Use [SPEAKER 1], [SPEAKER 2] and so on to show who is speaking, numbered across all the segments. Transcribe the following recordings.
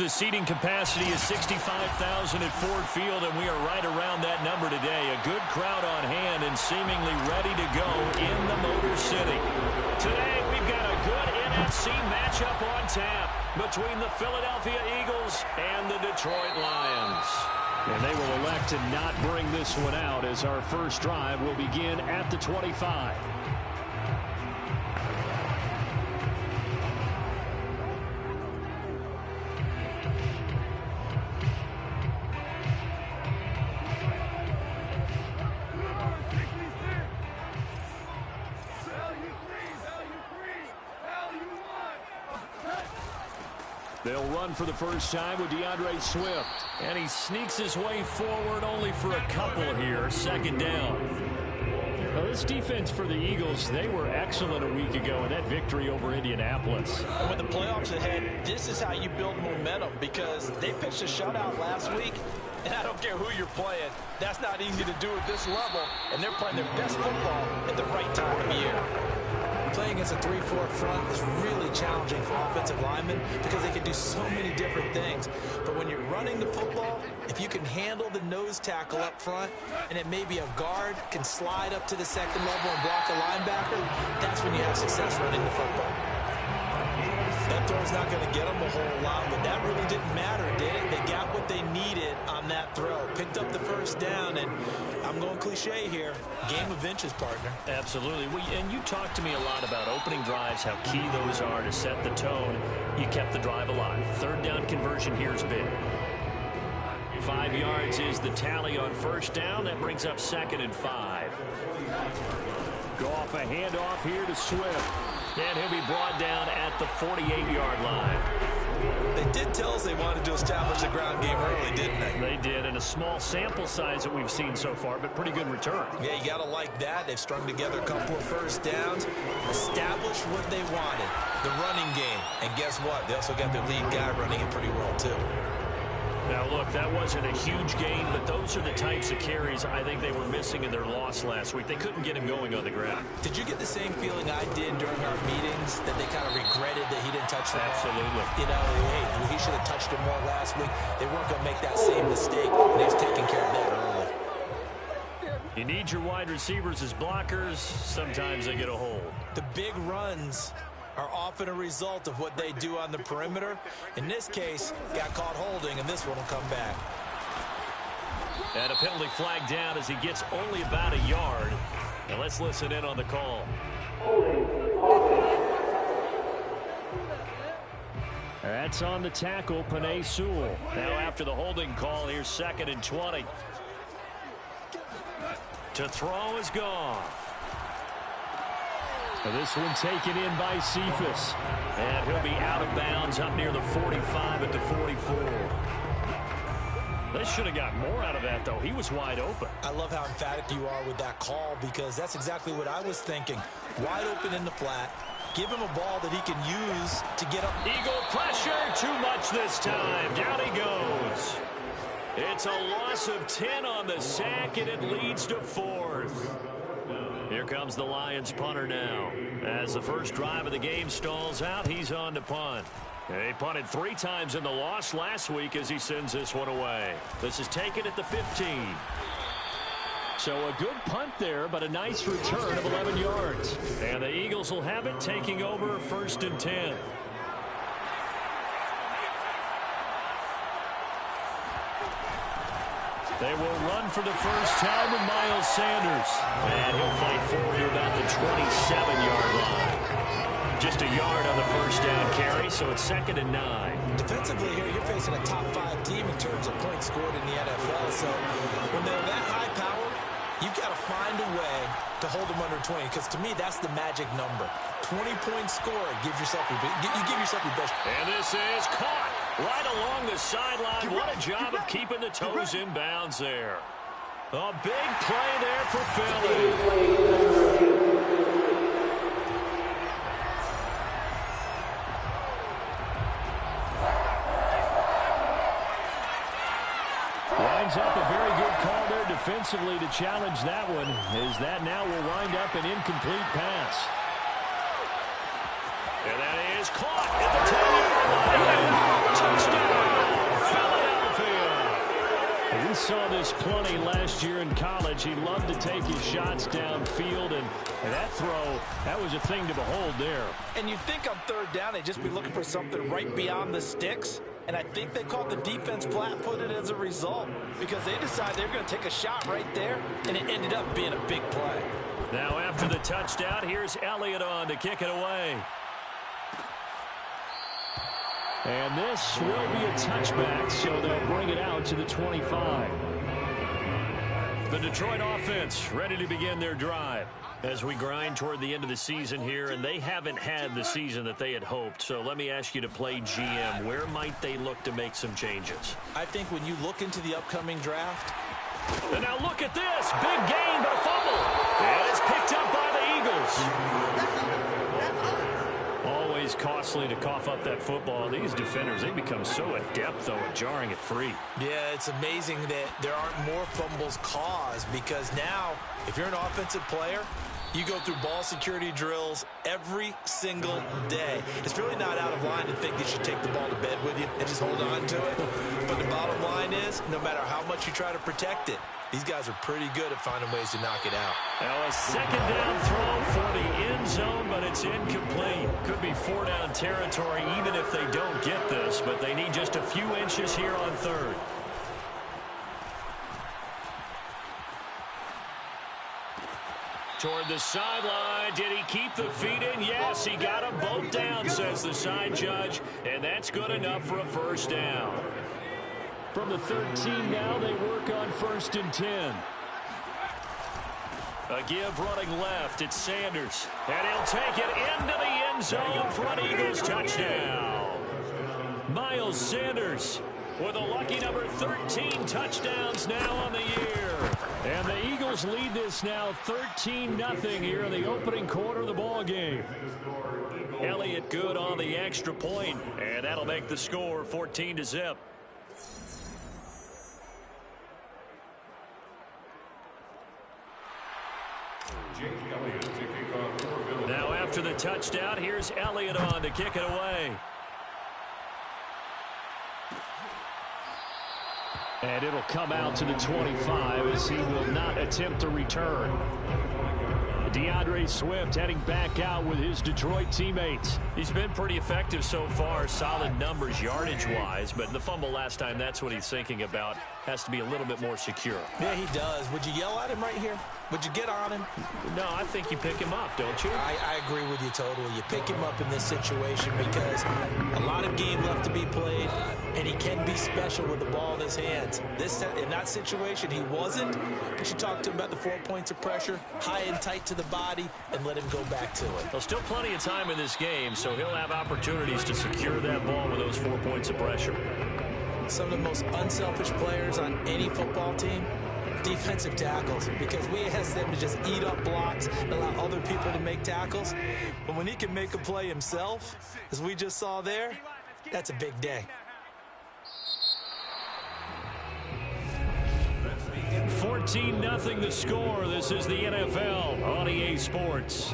[SPEAKER 1] The seating capacity is 65,000 at Ford Field, and we are right around that number today. A good crowd on hand and seemingly ready to go in the Motor City. Today, we've got a good NFC matchup on tap between the Philadelphia Eagles and the Detroit Lions. And they will elect to not bring this one out as our first drive will begin at the 25. They'll run for the first time with DeAndre Swift. And he sneaks his way forward only for a couple here. Second down. Well, this defense for the Eagles, they were excellent a week ago in that victory over Indianapolis.
[SPEAKER 2] And with the playoffs ahead, this is how you build momentum because they pitched a shutout last week. And I don't care who you're playing. That's not easy to do at this level. And they're playing their best football at the right time of the year.
[SPEAKER 3] Playing against a 3-4 front is really challenging for offensive linemen because they can do so many different things. But when you're running the football, if you can handle the nose tackle up front and it may be a guard can slide up to the second level and block a linebacker, that's when you have success running the football.
[SPEAKER 2] That throw's not going to get them a whole lot, but that really didn't matter, did it? They got what they needed on that throw. Picked up the first down, and I'm going cliche here. Game of inches, partner.
[SPEAKER 1] Absolutely. And you talked to me a lot about opening drives, how key those are to set the tone. You kept the drive alive. Third down conversion here is big. 5 yards is the tally on first down. That brings up 2nd and 5. Go off a handoff here to Swift. And he'll be brought down at the 48-yard line.
[SPEAKER 2] They did tell us they wanted to establish the ground game early, didn't they?
[SPEAKER 1] They did, and a small sample size that we've seen so far, but pretty good return.
[SPEAKER 2] Yeah, you got to like that. They've strung together a couple of first downs, established what they wanted, the running game. And guess what? They also got their lead guy running it pretty well, too.
[SPEAKER 1] Now, look, that wasn't a huge gain, but those are the types of carries I think they were missing in their loss last week. They couldn't get him going on the ground.
[SPEAKER 3] Did you get the same feeling I did during our meetings, that they kind of regretted that he didn't touch the ball?
[SPEAKER 1] Absolutely.
[SPEAKER 3] You know, hey, he should have touched it more last week. They weren't going to make that same mistake, and they was taking care of that early.
[SPEAKER 1] You need your wide receivers as blockers. Sometimes they get a hold.
[SPEAKER 2] The big runs are often a result of what they do on the perimeter. In this case, got caught holding, and this one will come back.
[SPEAKER 1] And a penalty flag down as he gets only about a yard. Now let's listen in on the call. That's on the tackle, Penei Sewell. Now after the holding call, here's 2nd and 20. To throw is gone. This one taken in by Cephas. And he'll be out of bounds up near the 45 at the 44. They should have got more out of that, though. He was wide open.
[SPEAKER 2] I love how emphatic you are with that call because that's exactly what I was thinking. Wide open in the flat. Give him a ball that he can use to get up.
[SPEAKER 1] Eagle pressure, too much this time. Down he goes. It's a loss of 10 on the sack, and it leads to 4th. Here comes the Lions punter now. As the first drive of the game stalls out, he's on to punt. He punted 3 times in the loss last week as he sends this one away. This is taken at the 15. So a good punt there, but a nice return of 11 yards. And the Eagles will have it, taking over 1st and 10. They will run for the first time with Miles Sanders. And he'll fight forward to about the 27-yard line. Just a yard on the first down carry, so it's 2nd and 9.
[SPEAKER 2] Defensively here, you're facing a top 5 team in terms of points scored in the NFL. So when they're that high power, you've got to find a way to hold them under 20. Because to me, that's the magic number. 20-point score gives yourself you give yourself your best.
[SPEAKER 1] And this is caught right along the sideline. What a job of keeping the toes in bounds there. A big play there for Philly. Lines up a very good call there defensively to challenge that one, as that now will wind up an incomplete pass. And that is caught at the 10-yard line. Touchdown! Lynn saw this plenty last year in college. He loved to take his shots downfield, and that throw, that was a thing to behold there.
[SPEAKER 2] And you'd think on third down they'd just be looking for something right beyond the sticks. And I think they called the defense flat-footed as a result because they decided they were going to take a shot right there, and it ended up being a big play.
[SPEAKER 1] Now after the touchdown, here's Elliott on to kick it away. And this will be a touchback, so they'll bring it out to the 25. The Detroit offense ready to begin their drive as we grind toward the end of the season here, and they haven't had the season that they had hoped. So let me ask you to play GM. Where might they look to make some changes?
[SPEAKER 2] I think when you look into the upcoming draft.
[SPEAKER 1] And now look at this. Big gain, but a fumble. And it's picked up by the Eagles. Always costly to cough up that football. These defenders, they become so adept, though, at jarring it free.
[SPEAKER 2] Yeah, it's amazing that there aren't more fumbles caused because now, if you're an offensive player, you go through ball security drills every single day. It's really not out of line to think that you should take the ball to bed with you and just hold on to it. But the bottom line is, no matter how much you try to protect it, these guys are pretty good at finding ways to knock it out.
[SPEAKER 1] Now a second down throw for the end zone, but it's incomplete. Could be 4-down territory even if they don't get this, but they need just a few inches here on third. Toward the sideline. Did he keep the feet in? Yes, he got them both down, says the side judge, and that's good enough for a first down. From the 13 now, they work on 1st and 10. A give running left. It's Sanders. And he'll take it into the end zone for an Eagles touchdown. Miles Sanders with a lucky number 13 touchdowns now on the year. And the Eagles lead this now 13-0 here in the opening quarter of the ball game. Elliott good on the extra point, and that'll make the score 14-0. Now after the touchdown, here's Elliott on to kick it away. And it'll come out to the 25 as he will not attempt to return. DeAndre Swift heading back out with his Detroit teammates. He's been pretty effective so far, solid numbers yardage-wise, but the fumble last time, that's what he's thinking about. Has to be a little bit more secure.
[SPEAKER 2] Yeah, he does. Would you yell at him right here? Would you get on him?
[SPEAKER 1] No, I think you pick him up, don't you?
[SPEAKER 2] I agree with you totally. You pick him up in this situation because a lot of game left to be played, and he can be special with the ball in his hands. In that situation, he wasn't, but you talk to him about the 4 points of pressure, high and tight to the body, and let him go back to it.
[SPEAKER 1] Well, still plenty of time in this game, so he'll have opportunities to secure that ball with those 4 points of pressure.
[SPEAKER 2] Some of the most unselfish players on any football team, defensive tackles, because we ask them to just eat up blocks and allow other people to make tackles. But when he can make a play himself, as we just saw there, that's a big day.
[SPEAKER 1] 14-0 the score. This is the NFL on EA Sports.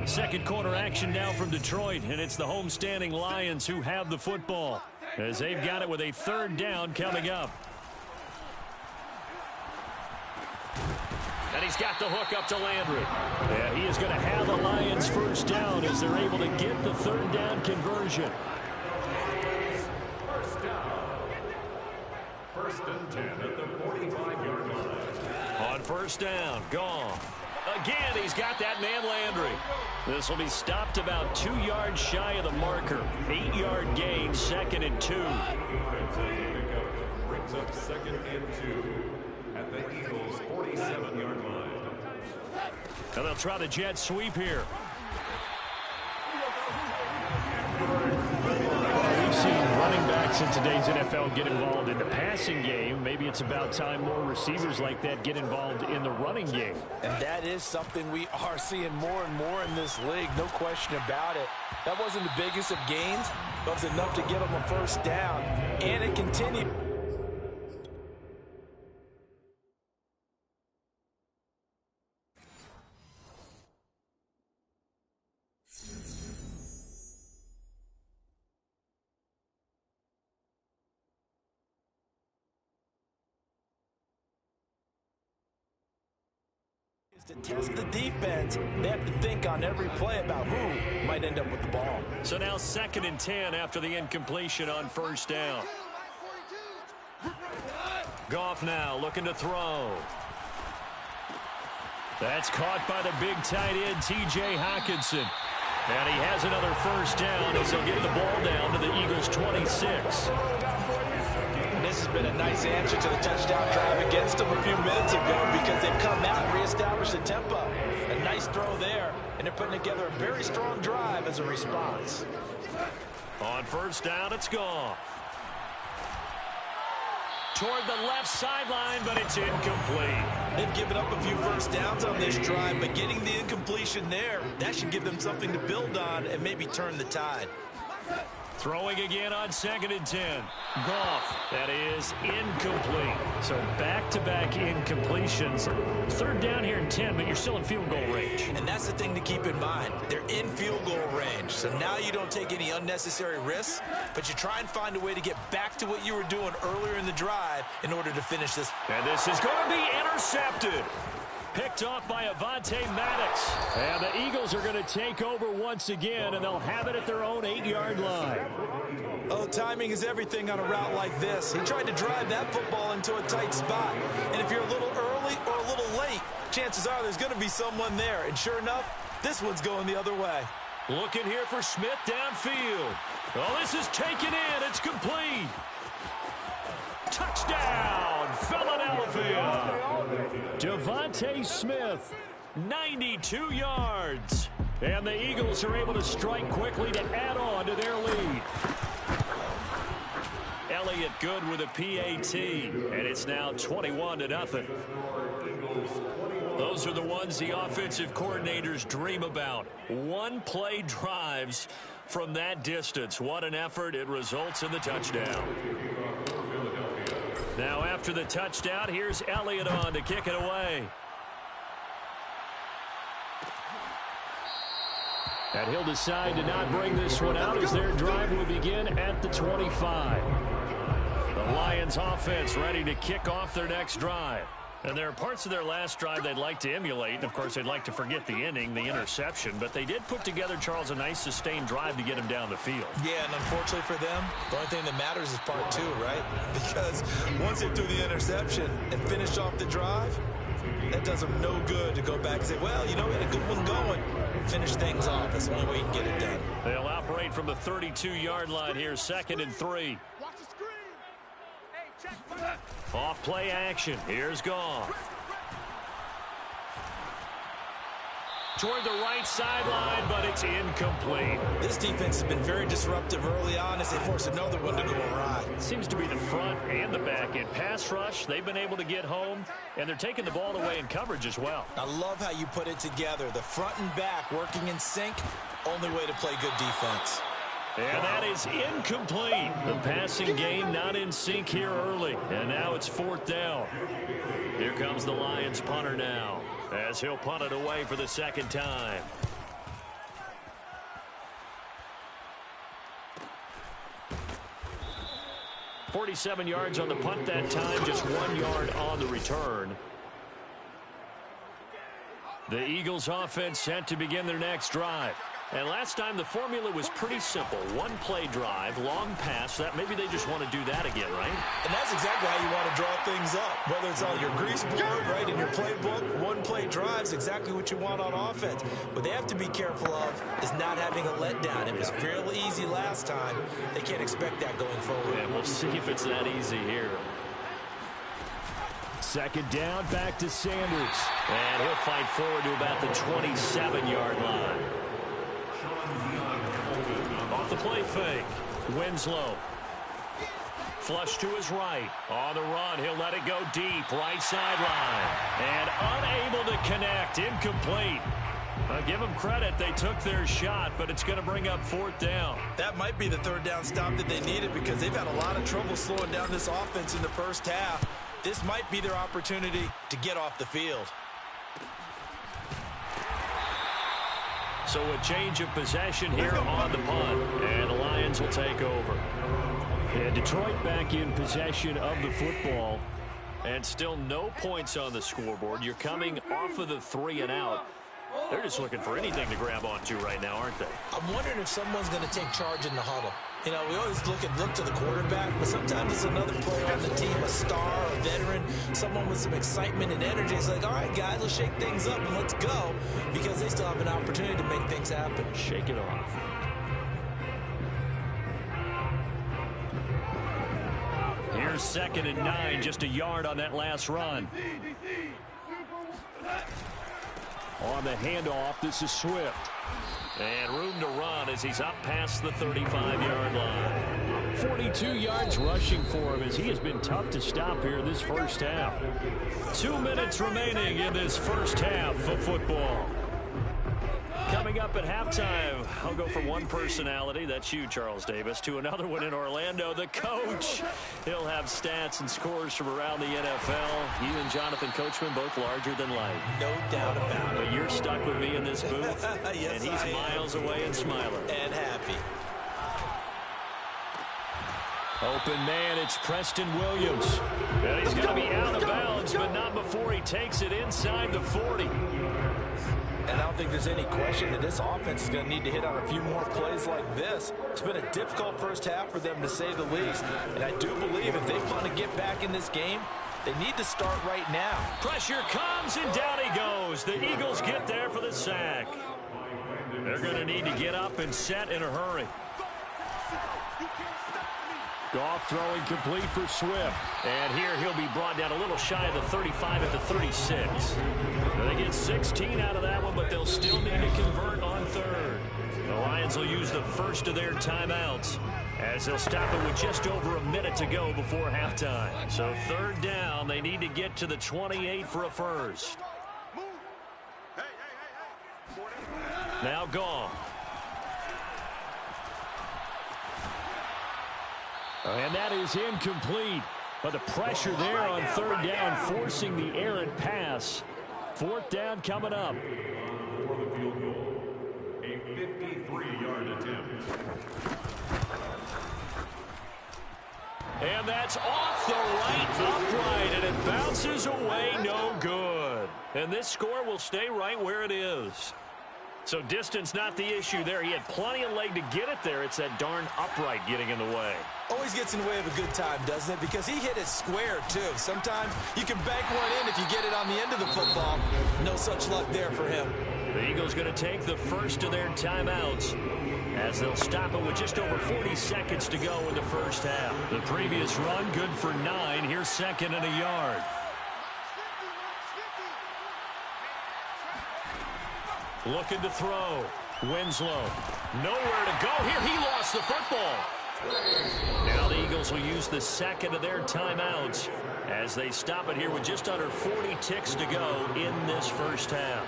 [SPEAKER 1] Second quarter action now from Detroit, and it's the homestanding Lions who have the football as they've got it with a third down coming up. And he's got the hook up to Landry. And he is going to have the Lions first down as they're able to get the third down conversion.
[SPEAKER 4] First and 10 at the 45-yard line.
[SPEAKER 1] On first down, gone. Again, he's got that man Landry. This will be stopped about 2 yards shy of the marker. 8-yard gain, 2nd and 2.
[SPEAKER 4] Brings up 2nd and 2 at the Eagles' 47-yard line.
[SPEAKER 1] And they'll try the jet sweep here. We've seen running backs in today's NFL get involved in the passing game. Maybe it's about time more receivers like that get involved in the running game.
[SPEAKER 2] And that is something we are seeing more and more in this league, no question about it. That wasn't the biggest of gains, but it was enough to get them a first down, and it continued. To test the defense, they have to think on every play about who might end up with the ball.
[SPEAKER 1] So now 2nd and 10 after the incompletion on 1st down. Goff now looking to throw. That's caught by the big tight end, T.J. Hockenson. And he has another 1st down as he'll get the ball down to the Eagles' 26.
[SPEAKER 2] This has been a nice answer to the touchdown drive against them a few minutes ago because they've come out and reestablished the tempo. A nice throw there, and they're putting together a very strong drive as a response.
[SPEAKER 1] On 1st down, it's Goff. Toward the left sideline, but it's incomplete.
[SPEAKER 2] They've given up a few 1st downs on this drive, but getting the incompletion there, that should give them something to build on and maybe turn the tide.
[SPEAKER 1] Throwing again on 2nd and 10. Goff, that is incomplete. So back-to-back incompletions. 3rd down here in 10, but you're still in field goal range.
[SPEAKER 2] And that's the thing to keep in mind. They're in field goal range. So now you don't take any unnecessary risks, but you try and find a way to get back to what you were doing earlier in the drive in order to finish this.
[SPEAKER 1] And this is going to be intercepted. Picked off by Avonte Maddox. And the Eagles are going to take over once again, and they'll have it at their own 8-yard line.
[SPEAKER 2] Oh, timing is everything on a route like this. He tried to drive that football into a tight spot. And if you're a little early or a little late, chances are there's going to be someone there. And sure enough, this one's going the other way.
[SPEAKER 1] Looking here for Smith downfield. Oh, this is taken in. It's complete. Touchdown, Philadelphia. Devontae Smith, 92 yards. And the Eagles are able to strike quickly to add on to their lead. Elliott good with a PAT, and it's now 21-0. Those are the ones the offensive coordinators dream about. One-play drives from that distance. What an effort. It results in the touchdown. Now after the touchdown, here's Elliott on to kick it away. And he'll decide to not bring this one out as their drive will begin at the 25. The Lions offense ready to kick off their next drive. And there are parts of their last drive they'd like to emulate. And, of course, they'd like to forget the inning, the interception. But they did put together, Charles, a nice sustained drive to get him down the field.
[SPEAKER 2] Yeah, and unfortunately for them, the only thing that matters is part 2, right? Because once they threw the interception and finished off the drive, that does them no good to go back and say, well, you know, we had a good one going. Finish things off. That's the only way you can get it done.
[SPEAKER 1] They'll operate from the 32-yard line here, 2nd and 3. Off play action. Here's Goff. Toward the right sideline, but it's incomplete.
[SPEAKER 2] This defense has been very disruptive early on as they force another one to go awry.
[SPEAKER 1] It seems to be the front and the back end. Pass rush, they've been able to get home, and they're taking the ball away in coverage as well.
[SPEAKER 2] I love how you put it together. The front and back working in sync, only way to play good defense.
[SPEAKER 1] And that is incomplete. The passing game not in sync here early. And now it's 4th down. Here comes the Lions punter now, as he'll punt it away for the 2nd time. .47 yards on the punt that time, just 1 yard on the return. The Eagles offense set to begin their next drive. And last time the formula was pretty simple. One play drive, long pass. That maybe they just want to do that again, right?
[SPEAKER 2] And that's exactly how you want to draw things up. Whether it's on your grease board, right, in your playbook, one play drive is exactly what you want on offense. What they have to be careful of is not having a letdown. It was fairly easy last time. They can't expect that going forward.
[SPEAKER 1] And we'll see if it's that easy here. 2nd down, back to Sanders. And he'll fight forward to about the 27-yard line. Off the play fake. Winslow. Flush to his right. On the run, he'll let it go deep. Right sideline. And unable to connect. Incomplete. Give them credit. They took their shot, but it's going to bring up 4th down.
[SPEAKER 2] That might be the 3rd down stop that they needed because they've had a lot of trouble slowing down this offense in the first half. This might be their opportunity to get off the field.
[SPEAKER 1] So a change of possession here on the punt, and the Lions will take over. And Detroit back in possession of the football And still no points on the scoreboard. You're coming off of the 3 and out. They're just looking for anything to grab onto right now, aren't they?
[SPEAKER 3] I'm wondering if someone's going to take charge in the huddle. You know, we always look to the quarterback, but sometimes it's another player on the team, a star, a veteran, someone with some excitement and energy. It's like, all right, guys, let's shake things up and let's go, because they still have an opportunity to make things happen.
[SPEAKER 1] Shake it off. Here's 2nd and 9, just a yard on that last run. On the handoff, this is Swift. And room to run as he's up past the 35-yard line. 42 yards rushing for him as he has been tough to stop here this first half. 2 minutes remaining in this first half of football. Coming up at halftime, I'll go from one personality, that's you, Charles Davis, to another one in Orlando, the coach. He'll have stats and scores from around the NFL. You and Jonathan Coachman both larger than life.
[SPEAKER 3] No doubt about it.
[SPEAKER 1] But you're stuck with me in this booth,
[SPEAKER 3] yes,
[SPEAKER 1] and he's miles away and smiling.
[SPEAKER 3] And happy.
[SPEAKER 1] Open man, it's Preston Williams. And he's going to be out of bounds, but not before he takes it inside the 40.
[SPEAKER 3] And I don't think there's any question that this offense is going to need to hit on a few more plays like this. It's been a difficult first half for them, to say the least. And I do believe if they want to get back in this game, they need to start right now.
[SPEAKER 1] Pressure comes, and down he goes. The Eagles get there for the sack. They're going to need to get up and set in a hurry. Goff throwing complete for Swift. And here he'll be brought down a little shy of the 35 at the 36. They get 16 out of that one, but they'll still need to convert on 3rd. The Lions will use the first of their timeouts as they'll stop it with just over a minute to go before halftime. So 3rd down, they need to get to the 28 for a first. Now Goff. And that is incomplete. But the pressure there on 3rd down, forcing the errant pass. 4th down coming up.
[SPEAKER 4] For the field goal, a 53-yard attempt.
[SPEAKER 1] And that's off the right upright, and it bounces away, no good. And this score will stay right where it is. So distance not the issue there. He had plenty of leg to get it there. It's that darn upright getting in the way.
[SPEAKER 3] Always gets in the way of a good time, doesn't it? Because he hit it square, too. Sometimes you can bank one in if you get it on the end of the football. No such luck there for him.
[SPEAKER 1] The Eagles going to take the first of their timeouts as they'll stop it with just over 40 seconds to go in the first half. The previous run good for 9. Here's 2nd and a yard. Looking to throw. Winslow. Nowhere to go here. He lost the football. Now the Eagles will use the 2nd of their timeouts as they stop it here with just under 40 ticks to go in this first half.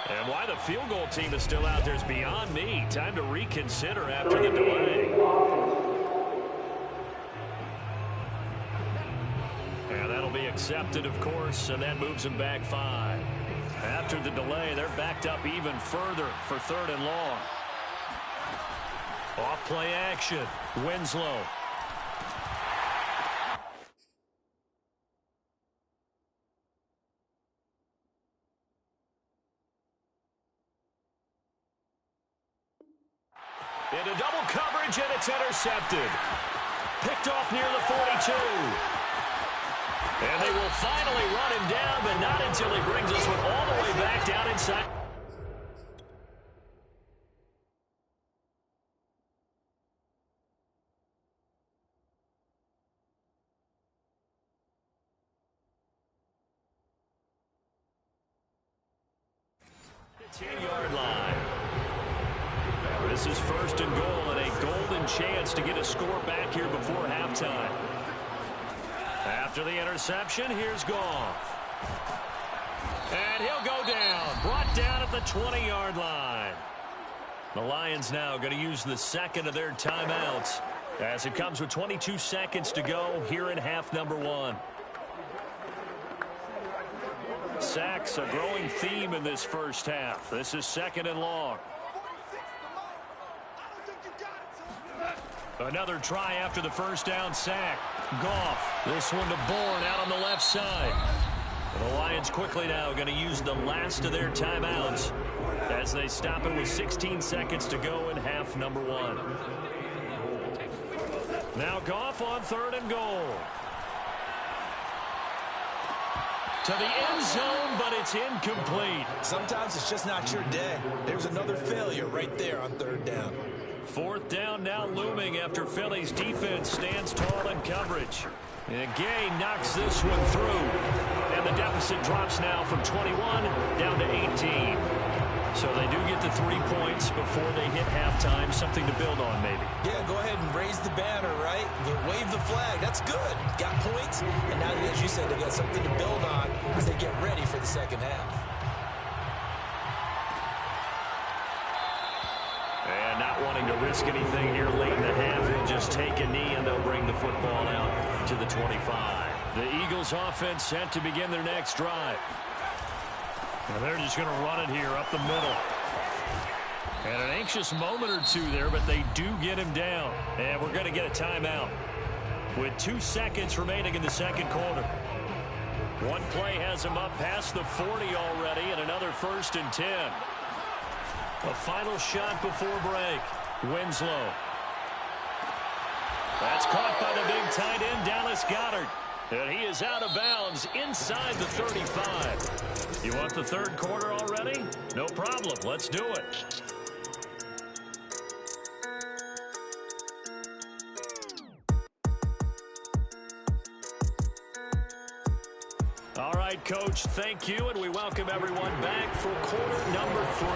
[SPEAKER 1] And why the field goal team is still out there is beyond me. Time to reconsider after the delay. And that'll be accepted, of course, and that moves them back 5. After the delay, they're backed up even further for 3rd and long. Off play action. Winslow. Into double coverage, and it's intercepted. Picked off near the 42. And they will finally run him down, but not until he brings this one all the way back down inside. The 10-yard line. This is 1st and goal and a golden chance to get a score back here before halftime. After the interception, here's Goff. And he'll go down. Brought down at the 20-yard line. The Lions now going to use the second of their timeouts as it comes with 22 seconds to go here in half number 1. Sacks, a growing theme in this first half. This is 2nd and long. Another try after the first down sack. Goff. This one to Bourne out on the left side. The Lions quickly now going to use the last of their timeouts as they stop it with 16 seconds to go in half number 1. Now Goff on 3rd and goal. To the end zone, but it's incomplete.
[SPEAKER 2] Sometimes it's just not your day. There's another failure right there on 3rd down.
[SPEAKER 1] 4th down now looming after Philly's defense stands tall in coverage. And Gay knocks this one through. And the deficit drops now from 21 down to 18. So they do get the 3 points before they hit halftime. Something to build on, maybe.
[SPEAKER 2] Yeah, go ahead and raise the banner, right? Wave the flag. That's good. Got points. And now, as you said, they got something to build on as they get ready for the second half.
[SPEAKER 1] And not wanting to risk anything here late in the half, they'll just take a knee and they'll bring the football out to the 25. The Eagles offense set to begin their next drive. And they're just going to run it here up the middle. And an anxious moment or two there, but they do get him down. And we're going to get a timeout with 2 seconds remaining in the second quarter. One play has him up past the 40 already, and another 1st and 10. A final shot before break. Winslow. That's caught by the big tight end, Dallas Goedert. And he is out of bounds inside the 35. You want the 3rd quarter already? No problem. Let's do it. All right, Coach, thank you, and we welcome everyone back for quarter number 3.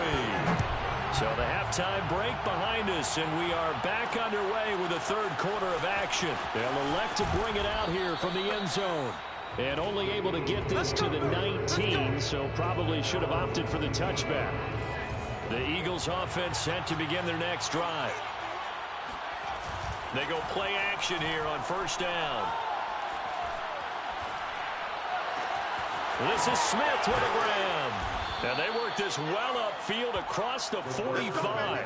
[SPEAKER 1] So the halftime break behind us, and we are back underway with the 3rd quarter of action. They'll elect to bring it out here from the end zone. And only able to get this to the 19, so probably should have opted for the touchback. The Eagles offense set to begin their next drive. They go play action here on 1st down. This is Smith with a grab. And they work this well upfield across the 45.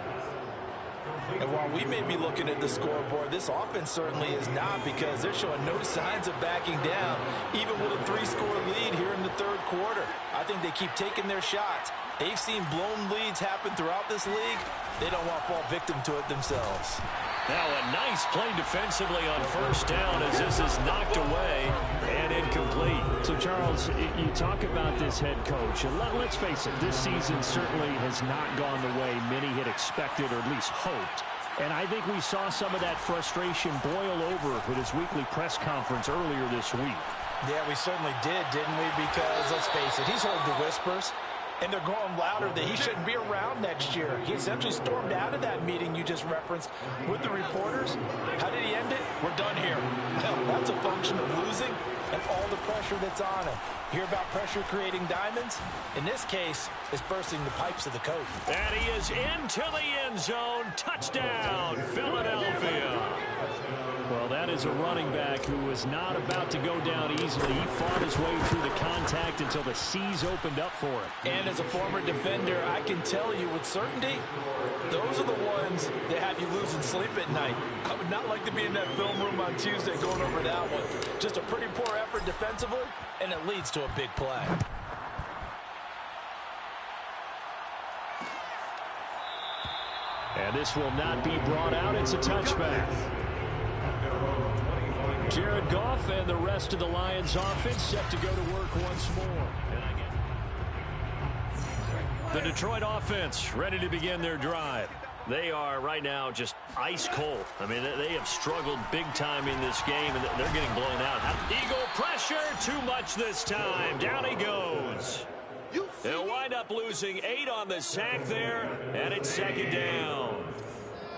[SPEAKER 2] And while we may be looking at the scoreboard, this offense certainly is not, because they're showing no signs of backing down, even with a 3-score lead here in the 3rd quarter. I think they keep taking their shots. They've seen blown leads happen throughout this league. They don't want to fall victim to it themselves.
[SPEAKER 1] Now a nice play defensively on 1st down as this is knocked away and incomplete.
[SPEAKER 5] So, Charles, you talk about this head coach. And let's face it, this season certainly has not gone the way many had expected or at least hoped. And I think we saw some of that frustration boil over with his weekly press conference earlier this week.
[SPEAKER 2] Yeah, we certainly did, didn't we? Because, let's face it, he's heard the whispers. And they're growing louder that he shouldn't be around next year. He essentially stormed out of that meeting you just referenced with the reporters. How did he end it? We're done here. Well, that's a function of losing and all the pressure that's on him. Hear about pressure creating diamonds? In this case, it's bursting the pipes of the coat.
[SPEAKER 1] And he is into the end zone. Touchdown, Philadelphia. Well, that is a running back who was not about to go down easily. He fought his way through the contact until the seas opened up for him.
[SPEAKER 2] And as a former defender, I can tell you with certainty, those are the ones that have you losing sleep at night. I would not like to be in that film room on Tuesday going over that one. Just a pretty poor effort defensively, and it leads to a big play.
[SPEAKER 1] And this will not be brought out. It's a touchback. Jared Goff and the rest of the Lions offense set to go to work once more. The Detroit offense ready to begin their drive. They are right now just ice cold. I mean, they have struggled big time in this game, and they're getting blown out. Eagle pressure, too much this time. Down he goes. They'll wind up losing 8 on the sack there, and it's 2nd down.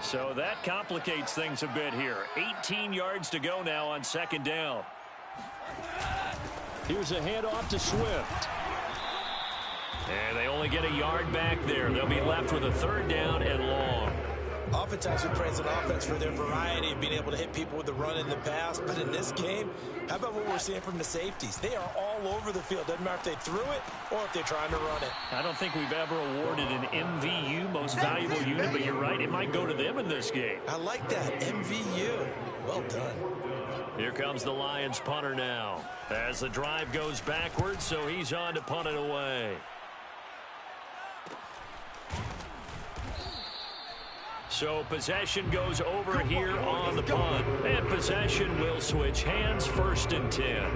[SPEAKER 1] So that complicates things a bit here. 18 yards to go now on second down.
[SPEAKER 5] Here's a handoff to Swift.
[SPEAKER 1] And they only get a yard back there. They'll be left with a third down and long.
[SPEAKER 2] Oftentimes we praise an offense for their variety of being able to hit people with the run and the pass. But in this game, how about what we're seeing from the safeties? They are all over the field. Doesn't matter if they threw it or if they're trying to run it.
[SPEAKER 1] I don't think we've ever awarded an MVU, most valuable unit, but you're right. It might go to them in this game.
[SPEAKER 2] I like that. MVU. Well done.
[SPEAKER 1] Here comes the Lions punter now. As the drive goes backwards, so he's on to punt it away. So possession goes over here on the punt. And possession will switch hands, 1st and 10.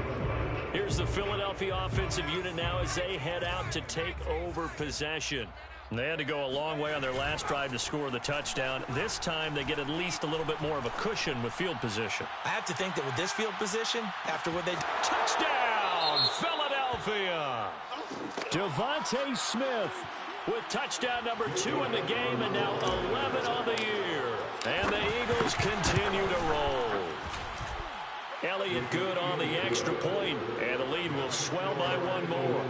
[SPEAKER 1] Here's the Philadelphia offensive unit now as they head out to take over possession. They had to go a long way on their last drive to score the touchdown. This time they get at least a little bit more of a cushion with field position.
[SPEAKER 2] I have to think that with this field position, after what they...
[SPEAKER 1] Touchdown, Philadelphia!
[SPEAKER 5] Devontae Smith
[SPEAKER 1] with touchdown number 2 in the game and now 11 on the year. And the Eagles continue to roll. Elliott good on the extra point, and the lead will swell by 1 more.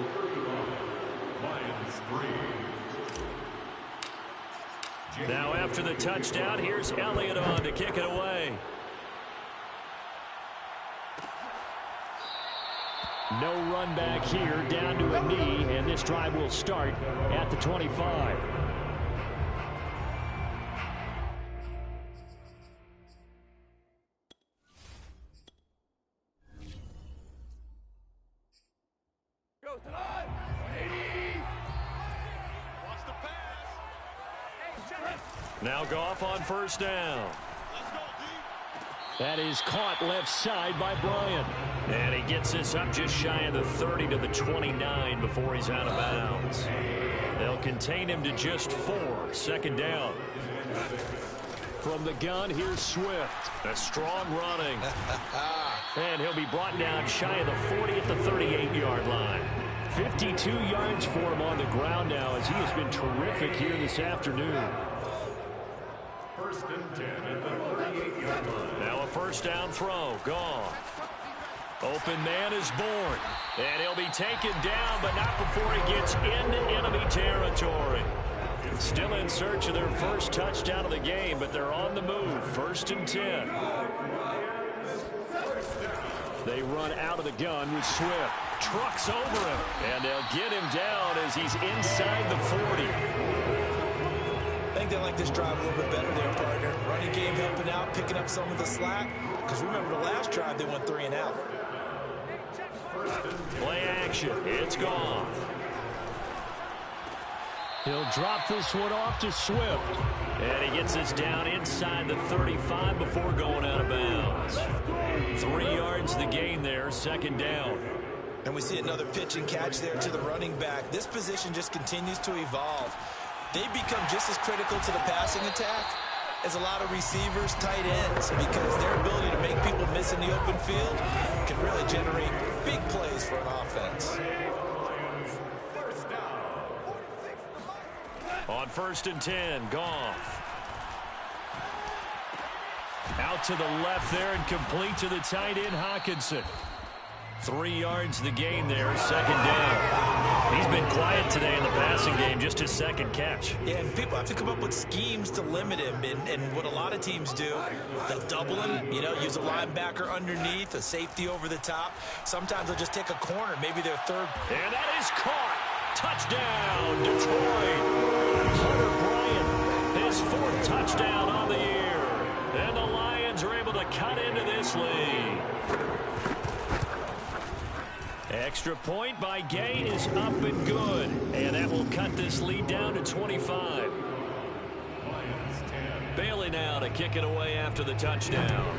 [SPEAKER 4] Lions 3.
[SPEAKER 1] Now after the touchdown, here's Elliott on to kick it away.
[SPEAKER 5] No run back here, down to a knee, and this drive will start at the 25.
[SPEAKER 1] Now Goff on 1st down.
[SPEAKER 5] That is caught left side by Bryant.
[SPEAKER 1] And he gets this up just shy of the 30 to the 29 before he's out of bounds. They'll contain him to just 4. 2nd down.
[SPEAKER 5] From the gun, here's Swift.
[SPEAKER 1] A strong running. And he'll be brought down shy of the 40 at the 38-yard line.
[SPEAKER 5] 52 yards for him on the ground now as he has been terrific here this afternoon.
[SPEAKER 4] 1st and 10 at the 38-yard line.
[SPEAKER 1] Now a 1st down throw. Gone. Open man is born. And he'll be taken down, but not before he gets into enemy territory. Still in search of their first touchdown of the game, but they're on the move. 1st and 10.
[SPEAKER 5] They run out of the gun with Swift.
[SPEAKER 1] Trucks over him. And they'll get him down as he's inside the 40.
[SPEAKER 2] I think they like this drive a little bit better there, partner. Running game helping out, picking up some of the slack. Because remember the last drive, they went 3 and out.
[SPEAKER 1] Play action. It's gone.
[SPEAKER 5] He'll drop this one off to Swift.
[SPEAKER 1] And he gets this down inside the 35 before going out of bounds. 3 yards the gain there, 2nd down.
[SPEAKER 2] And we see another pitch and catch there to the running back. This position just continues to evolve. They become just as critical to the passing attack as a lot of receivers, tight ends, because their ability to make people miss in the open field can really generate big plays for an offense.
[SPEAKER 1] On 1st and 10, Goff. Out to the left there and complete to the tight end, Hockenson. 3 yards the gain there, 2nd down. He's been quiet today in the passing game, just his 2nd catch.
[SPEAKER 2] Yeah, and people have to come up with schemes to limit him, and what a lot of teams do, they'll double him, use a linebacker underneath, a safety over the top. Sometimes they'll just take a corner, maybe their 3rd.
[SPEAKER 1] And that is caught. Touchdown, Detroit. Hunter Bryant, his 4th touchdown on the year. And the Lions are able to cut into this lead. Extra point by Gay is up and good. And that will cut this lead down to 25. Bailey now to kick it away after the touchdown.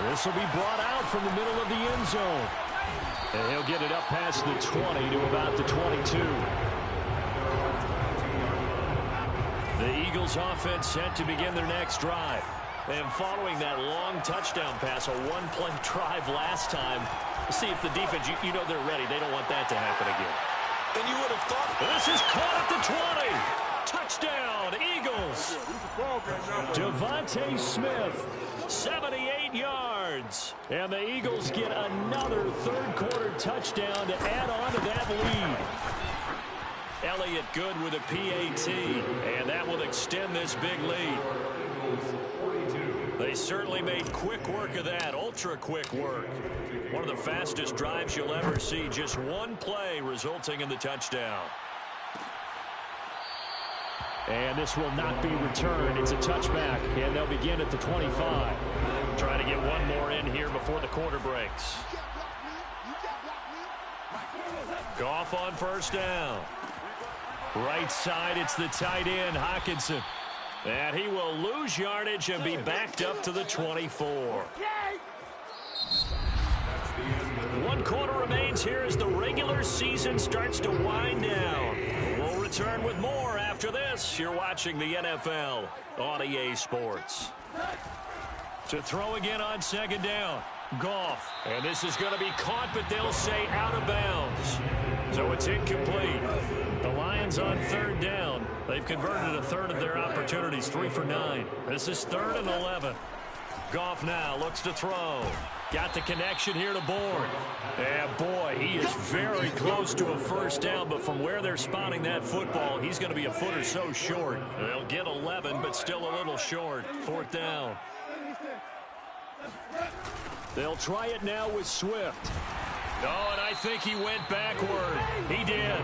[SPEAKER 5] This will be brought out from the middle of the end zone. And he'll get it up past the 20 to about the 22.
[SPEAKER 1] The Eagles offense set to begin their next drive. And following that long touchdown pass, a 1-play drive last time, see if the defense, you know they're ready. They don't want that to happen again.
[SPEAKER 2] And you would have thought...
[SPEAKER 1] This is caught at the 20. Touchdown, Eagles.
[SPEAKER 5] Devontae Smith.
[SPEAKER 1] 78 yards.
[SPEAKER 5] And the Eagles get another third-quarter touchdown to add on to that lead.
[SPEAKER 1] Elliott good with a PAT, and that will extend this big lead. They certainly made quick work of that, ultra-quick work. One of the fastest drives you'll ever see, just one play resulting in the touchdown.
[SPEAKER 5] And this will not be returned. It's a touchback, and they'll begin at the 25.
[SPEAKER 1] Trying to get one more in here before the quarter breaks. Goff on first down. Right side, it's the tight end, Hockenson. And he will lose yardage and be backed up to the 24. 1 quarter remains here as the regular season starts to wind down. We'll return with more after this. You're watching the NFL on EA Sports. To throw again on second down. Goff. And this is going to be caught, but they'll say out of bounds. So it's incomplete. The Lions on third down. They've converted a third of their opportunities, 3 for 9. This is 3rd and 11. Goff now looks to throw. Got the connection here to Bourne. And boy, he is very close to a first down, but from where they're spotting that football, he's going to be a foot or so short. They'll get 11, but still a little short. 4th down. They'll try it now with Swift. Oh, and I think he went backward. He did.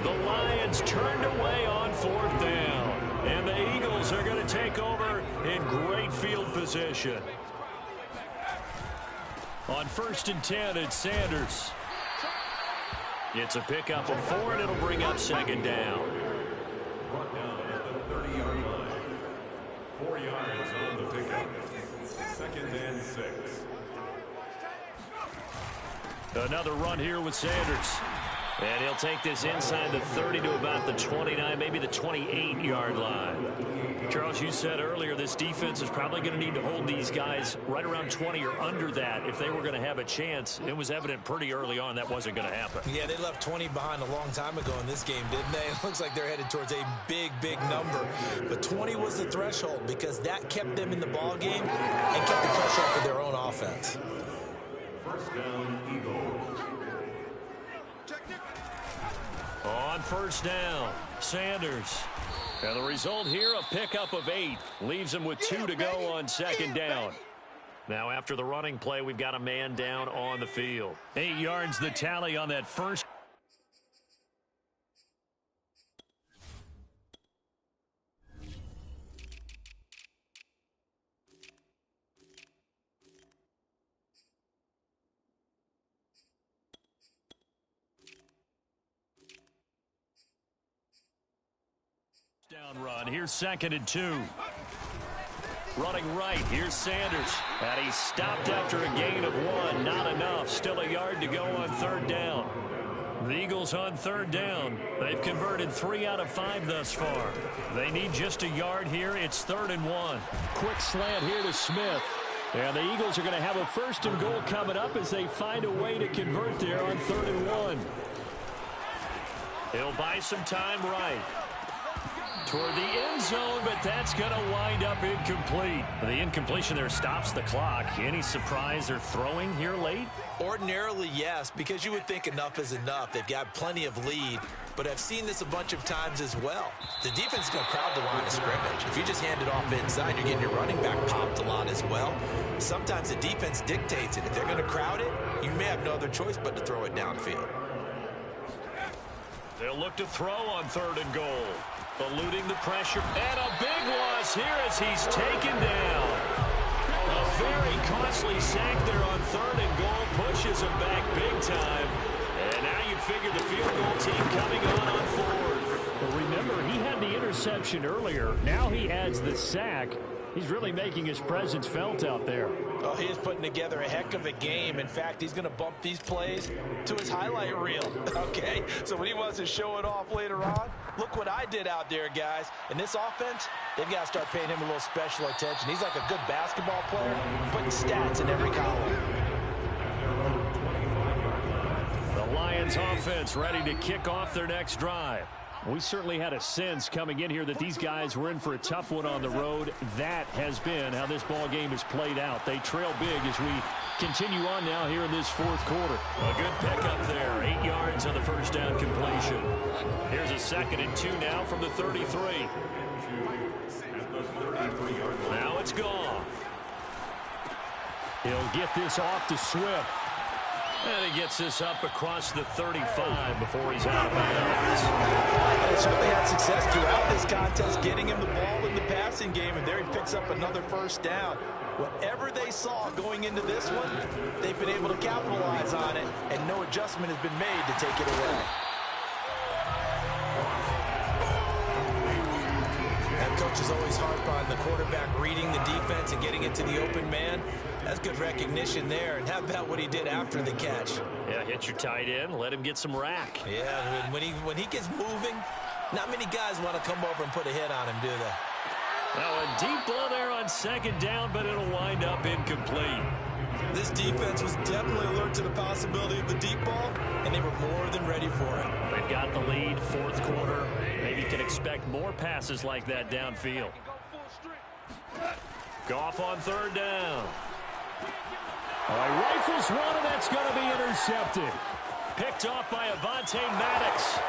[SPEAKER 1] The Lions turned away on 4th down. And the Eagles are going to take over in great field position. On 1st and 10, it's Sanders. It's a pickup of 4, and it'll bring up second down.
[SPEAKER 4] Brought down at the 30-yard line. 4 yards on the pickup. 2nd and 6.
[SPEAKER 1] Another run here with Sanders. And he'll take this inside the 30 to about the 29, maybe the 28-yard line. Charles, you said earlier this defense is probably going to need to hold these guys right around 20 or under that if they were going to have a chance. It was evident pretty early on that wasn't going to happen.
[SPEAKER 2] Yeah, they left 20 behind a long time ago in this game, didn't they? It looks like they're headed towards a big, big number. But 20 was the threshold because that kept them in the ball game and kept the pressure off of their own offense.
[SPEAKER 4] First down, Eagles.
[SPEAKER 1] On first down, Sanders. And the result here, a pickup of 8. Leaves him with 2 to go on second down. Now after the running play, we've got a man down on the field. 8 yards the tally on that first. Down run. Here's 2nd and 2. Running right. Here's Sanders. And he's stopped after a gain of 1. Not enough. Still a yard to go on 3rd down. The Eagles on 3rd down. They've converted 3 out of 5 thus far. They need just a yard here. It's 3rd and 1.
[SPEAKER 5] Quick slant here to Smith. And the Eagles are going to have a 1st and goal coming up as they find a way to convert there on 3rd and 1.
[SPEAKER 1] He'll buy some time right. Toward the end zone, but that's going to wind up incomplete. The incompletion there stops the clock. Any surprise they're throwing here late?
[SPEAKER 2] Ordinarily, yes, because you would think enough is enough. They've got plenty of lead, but I've seen this a bunch of times as well. The defense is going to crowd the line of scrimmage. If you just hand it off inside, you're getting your running back popped a lot as well. Sometimes the defense dictates it. If they're going to crowd it, you may have no other choice but to throw it downfield.
[SPEAKER 1] They'll look to throw on 3rd and goal. Eluding the pressure. And a big loss here as he's taken down. A very costly sack there on 3rd and goal. Pushes him back big time. And now you figure the field goal team coming on 4th.
[SPEAKER 5] But remember, he had the interception earlier. Now he adds the sack. He's really making his presence felt out there.
[SPEAKER 3] Oh, he is putting together a heck of a game. In fact, he's going to bump these plays to his highlight reel. Okay, so when he wants to show it off later on, look what I did out there, guys. In this offense, they've got to start paying him a little special attention. He's like a good basketball player, putting stats in every column.
[SPEAKER 1] The Lions Lions offense ready to kick off their next drive.
[SPEAKER 5] We certainly had a sense coming in here that these guys were in for a tough one on the road. That has been how this ball game has played out. They trail big as we continue on now here in this fourth quarter.
[SPEAKER 1] A good pickup there. 8 yards on the first down completion. Here's a 2nd and 2 now from the 33. Now it's Goff.
[SPEAKER 5] He'll get this off to Swift.
[SPEAKER 1] And he gets this up across the 35 before he's out of bounds.
[SPEAKER 3] They certainly had success throughout this contest, getting him the ball in the passing game, and there he picks up another first down. Whatever they saw going into this one, they've been able to capitalize on it, and no adjustment has been made to take it away. That coach is always harp on the quarterback reading the defense and getting it to the open man. That's good recognition there. And how about what he did after the catch?
[SPEAKER 1] Yeah, hit your tight end, let him get some rack.
[SPEAKER 3] Yeah, when he gets moving, not many guys want to come over and put a hit on him, do they?
[SPEAKER 1] Now a deep ball there on 2nd down, but it'll wind up incomplete.
[SPEAKER 3] This defense was definitely alert to the possibility of the deep ball, and they were more than ready for it.
[SPEAKER 1] They've got the lead, fourth quarter. Maybe you can expect more passes like that downfield. Goff on 3rd down.
[SPEAKER 5] All right, rifles one, and that's going to be intercepted.
[SPEAKER 1] Picked off by Avonte Maddox.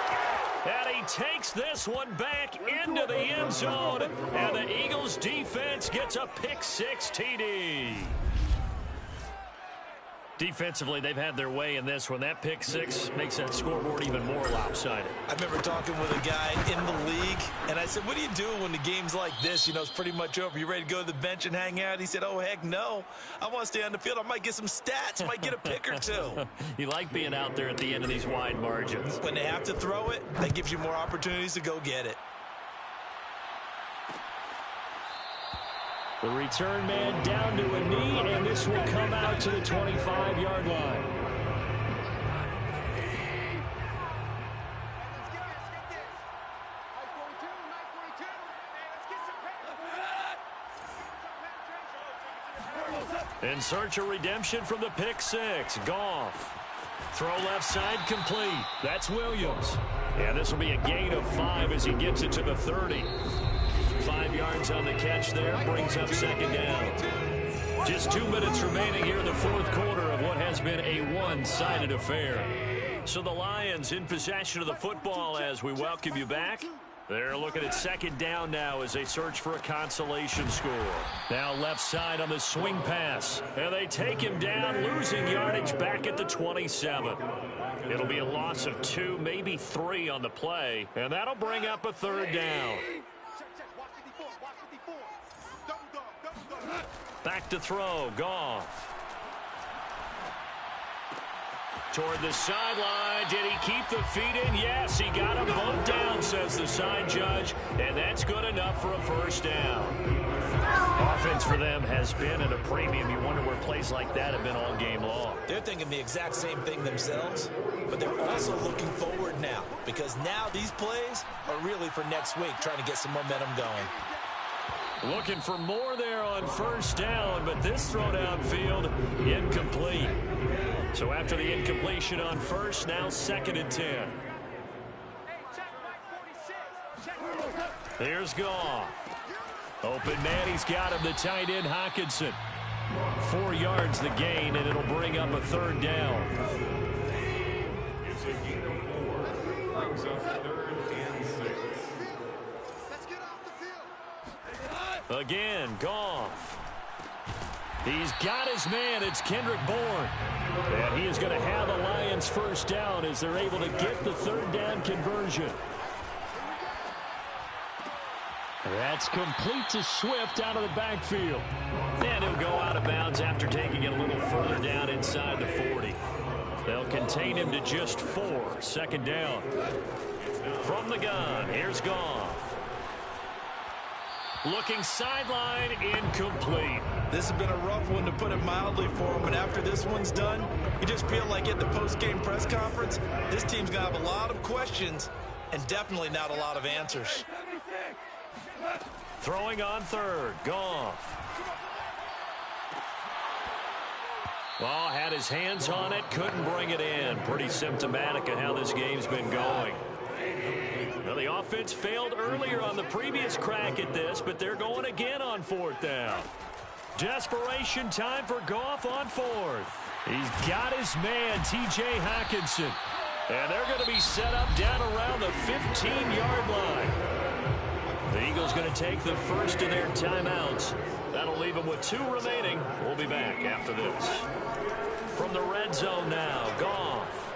[SPEAKER 1] And he takes this one back into the end zone. And the Eagles defense gets a pick-6 TD. Defensively, they've had their way in this one. That pick-6 makes that scoreboard even more lopsided.
[SPEAKER 3] I remember talking with a guy in the league, and I said, what do you do when the game's like this? You know, it's pretty much over. You ready to go to the bench and hang out? He said, oh, heck no. I want to stay on the field. I might get some stats. Might get a pick or two.
[SPEAKER 1] You like being out there at the end of these wide margins.
[SPEAKER 3] When they have to throw it, that gives you more opportunities to go get it.
[SPEAKER 5] The return man down to a knee, and this will come out to the 25-yard line.
[SPEAKER 1] In search of redemption from the pick-6. Goff. Throw left side complete. That's Williams. And this will be a gain of 5 as he gets it to the 30. 5 yards on the catch there, brings up 2nd down. Just 2 minutes remaining here in the fourth quarter of what has been a one-sided affair. So the Lions in possession of the football as we welcome you back. They're looking at 2nd down now as they search for a consolation score. Now left side on the swing pass. And they take him down, losing yardage back at the 27. It'll be a loss of 2, maybe 3 on the play. And that'll bring up a 3rd down. Back to throw, Goff. Toward the sideline. Did he keep the feet in? Yes, he got them both down, says the side judge. And that's good enough for a 1st down. Offense for them has been at a premium. You wonder where plays like that have been all game long.
[SPEAKER 3] They're thinking the exact same thing themselves, but they're also looking forward now, because now these plays are really for next week, trying to get some momentum going.
[SPEAKER 1] Looking for more there on 1st down, but this throw downfield incomplete. So after the incompletion on 1st, now 2nd and 10. Here's Goff. Open man, he's got him, the tight end Hockenson. 4 yards the gain, and it'll bring up a 3rd down.
[SPEAKER 4] It's a gain of 4. Brings up 3rd and 6.
[SPEAKER 1] Again, Goff. He's got his man. It's Kendrick Bourne. And he is going to have a Lions 1st down as they're able to get the 3rd down conversion.
[SPEAKER 5] That's complete to Swift out of the backfield.
[SPEAKER 1] And he'll go out of bounds after taking it a little further down inside the 40. They'll contain him to just 4. 2nd down. From the gun, here's Goff. Looking sideline, incomplete.
[SPEAKER 3] This has been a rough one, to put it mildly, for him. And after this one's done, you just feel like at the post-game press conference, this team's going to have a lot of questions and definitely not a lot of answers.
[SPEAKER 1] Throwing on 3rd, Goff. Oh, had his hands on it, couldn't bring it in. Pretty symptomatic of how this game's been going. Well, the offense failed earlier on the previous crack at this, but they're going again on fourth down. Desperation time for Goff on fourth. He's got his man, T.J. Hockenson. And they're going to be set up down around the 15-yard line. The Eagles going to take the first of their timeouts. That'll leave them with 2 remaining. We'll be back after this. From the red zone now, Goff.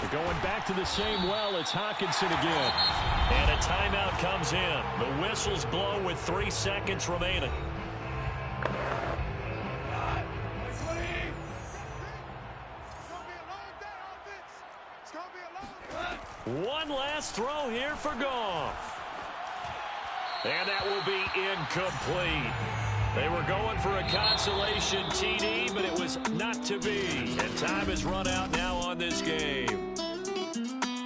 [SPEAKER 5] They're going back to the same well. It's Hockenson again.
[SPEAKER 1] And a timeout comes in. The whistles blow with 3 seconds remaining. One last throw here for Goff. And that will be incomplete. They were going for a consolation TD, but it was not to be. And time has run out now on this game.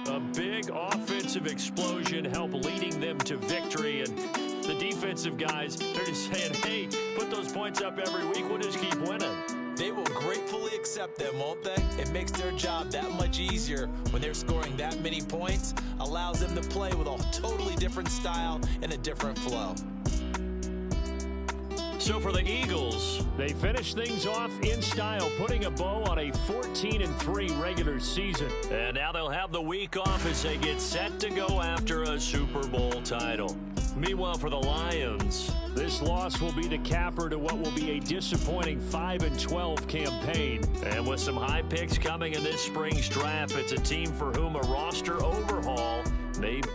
[SPEAKER 1] A big offensive explosion helped leading them to victory. And the defensive guys, they're just saying, hey, put those points up every week. We'll just keep winning.
[SPEAKER 2] They will gratefully accept them, won't they? It makes their job that much easier when they're scoring that many points. Allows them to play with a totally different style and a different flow.
[SPEAKER 1] So for the Eagles,
[SPEAKER 5] they finish things off in style, putting a bow on a 14-3 regular season.
[SPEAKER 1] And now they'll have the week off as they get set to go after a Super Bowl title. Meanwhile, for the Lions,
[SPEAKER 5] this loss will be the capper to what will be a disappointing 5-12 campaign.
[SPEAKER 1] And with some high picks coming in this spring's draft, it's a team for whom a roster overhaul may be.